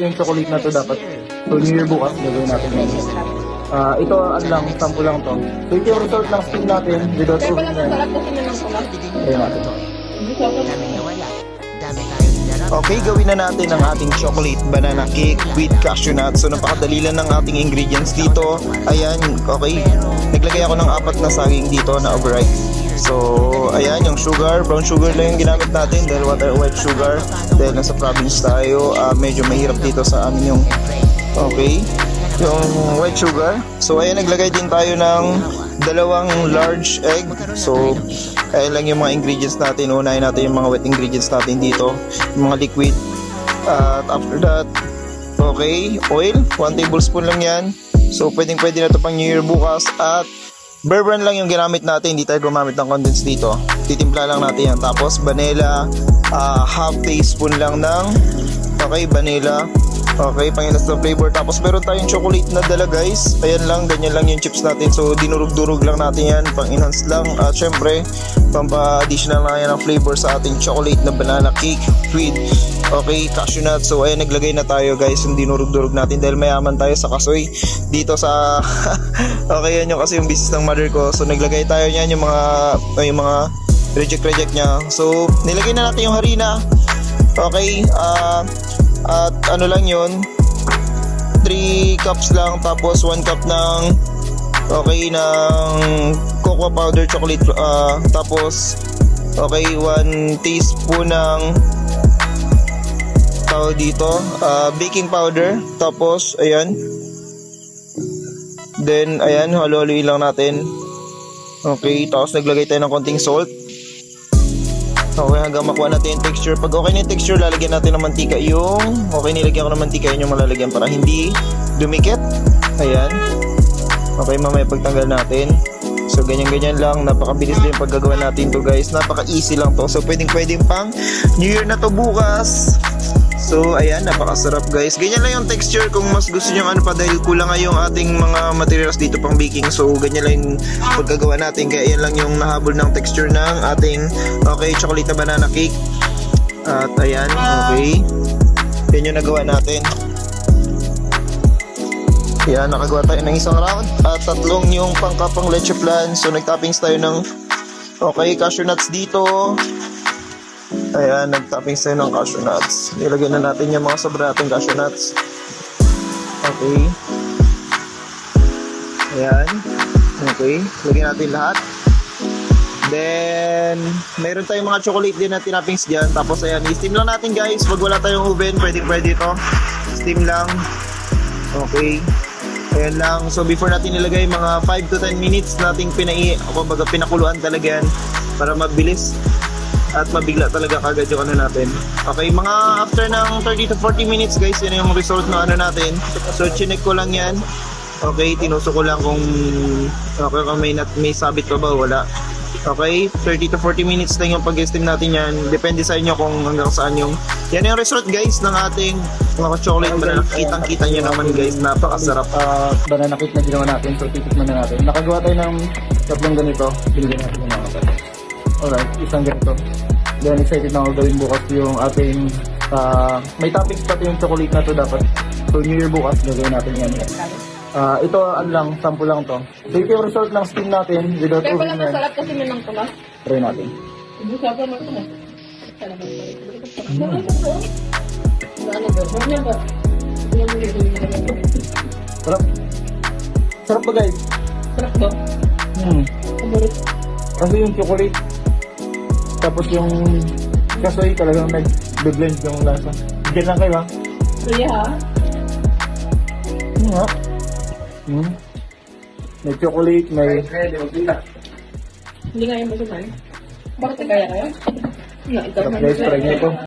Yung chocolate na to dapat. So, New Year bukas, gagawin natin yan. Ito, lang, sample lang to. So, ito yung result ng steam natin without oven yan. Ayan natin to. Okay, gawin na natin ang ating chocolate banana cake with cashew nuts. So, napakadali lang ng ating ingredients dito. Ayan, okay. Naglagay ako ng 4 na saging dito na overripe. So, ayan, yung sugar, brown sugar lang yung ginamit natin dahil white sugar. Dahil nasa province tayo, medyo mahirap dito sa amin yung, okay, yung white sugar. So, ayan, naglagay din tayo ng 2 large egg. So, ayan lang yung mga ingredients natin. Unahin natin yung mga wet ingredients natin dito, yung mga liquid. At after that, okay, oil, 1 tablespoon lang yan. So, pwede na ito pang New Year bukas. At Bear Brand lang yung ginamit natin, hindi tayo gumamit ng condensed dito. Titimpla lang natin yan. Tapos vanilla, half teaspoon lang ng, okay, vanilla. Okay, pangilas na flavor. Tapos meron tayong chocolate na dala guys. Ayan lang, ganyan lang yung chips natin. So dinurog-durog lang natin yan, pang-enhance lang. At syempre, pampa-additional lang yan ng flavor sa ating chocolate na banana cake with, okay, cashew nuts. So ayan, naglagay na tayo guys yung dinurog-durog natin dahil mayaman tayo sa kasoy dito sa okay, yan yung kasi yung business ng mother ko. So naglagay tayo niyan yung mga reject niya. So nilagay na natin yung harina. Okay, at ano lang yun, 3 cups lang, tapos 1 cup ng, okay, ng cocoa powder chocolate, tapos okay, 1 teaspoon ng tao dito, baking powder. Tapos ayan, then ayan, halo-haloin lang natin. Okay, tapos naglagay tayo ng konting salt. Okay, hanggang makuha natin yung texture. Pag okay na yung texture, lalagyan natin ng mantika yung, okay, nilagyan ko ng mantika yun yung malalagyan para hindi dumikit. Ayan. Okay, mamaya pagtanggal natin. So, ganyan-ganyan lang. Napakabilis din paggagawa natin to guys. Napaka-easy lang to. So, pwedeng pang New Year na to bukas. So, ayan, napakasarap guys. Ganyan lang yung texture kung mas gusto nyo ano pa dahil kulang nga yung ating mga materials dito pang baking. So, ganyan lang yung pagkagawa natin. Kaya yan lang yung nahabol ng texture ng ating, okay, chocolate na banana cake. At ayan, okay. Yan yung nagawa natin. Yan, nakagawa tayo ng isang round. At 3 yung pangkapang leche flan. So, nagtoppings tayo ng, okay, cashew nuts dito. Ayan, nag-toppings tayo ng cashew nuts. Nilagyan na natin yung mga sobra nating cashew nuts. Okay. Ayan. Okay. Lagyan natin lahat. Then, mayroon tayong mga chocolate din na tinappings dyan. Tapos, ayan, i-steam lang natin guys. Pag wala tayong oven, pwede ito. Steam lang. Okay. Ayan lang. So, before natin nilagay, mga 5 to 10 minutes nating pinakuluan talaga yan para mabilis at mabigla talaga kagad yung ano natin. Okay, mga after ng 30 to 40 minutes guys, yan yung result ng ano natin. So, chinek ko lang yan. Okay, tinuso ko lang kung okay, kung may sabit pa ba o wala. Okay, 30 to 40 minutes lang yung pag-steam natin yan. Depende sa inyo kung hanggang saan yung, yan yung result guys ng ating mga chocolate banana. Kitang-kita nyo naman guys, napakasarap. Banana cake na ginawa natin. So, titikman na natin. Nakagawa tayo ng 3 ganito. Binigyan natin yung mga kapatid. Alright, isang ganito. Then excited na ako gawin bukas yung ating may toppings pati yung chocolate na to dapat. So New Year bukas gagawin natin yan. Ito lang, sample lang to. So ito yung result ng steam natin without Kaya oven pala yan. masarap kasi minang tulas. Try natin. Busapan mo ito na. Sarap. Sarap ba guys? Sarap ba? Paborit. Kasi yung chocolate tapos yung kasoy talagang nag-blend yung lasa. Diyan lang kayo ha? Sige ha? Nga. May chocolate, may... Hindi nga yung basunan. Bakit kaya kayo? Ikaw Sarap guys, try nyo ito.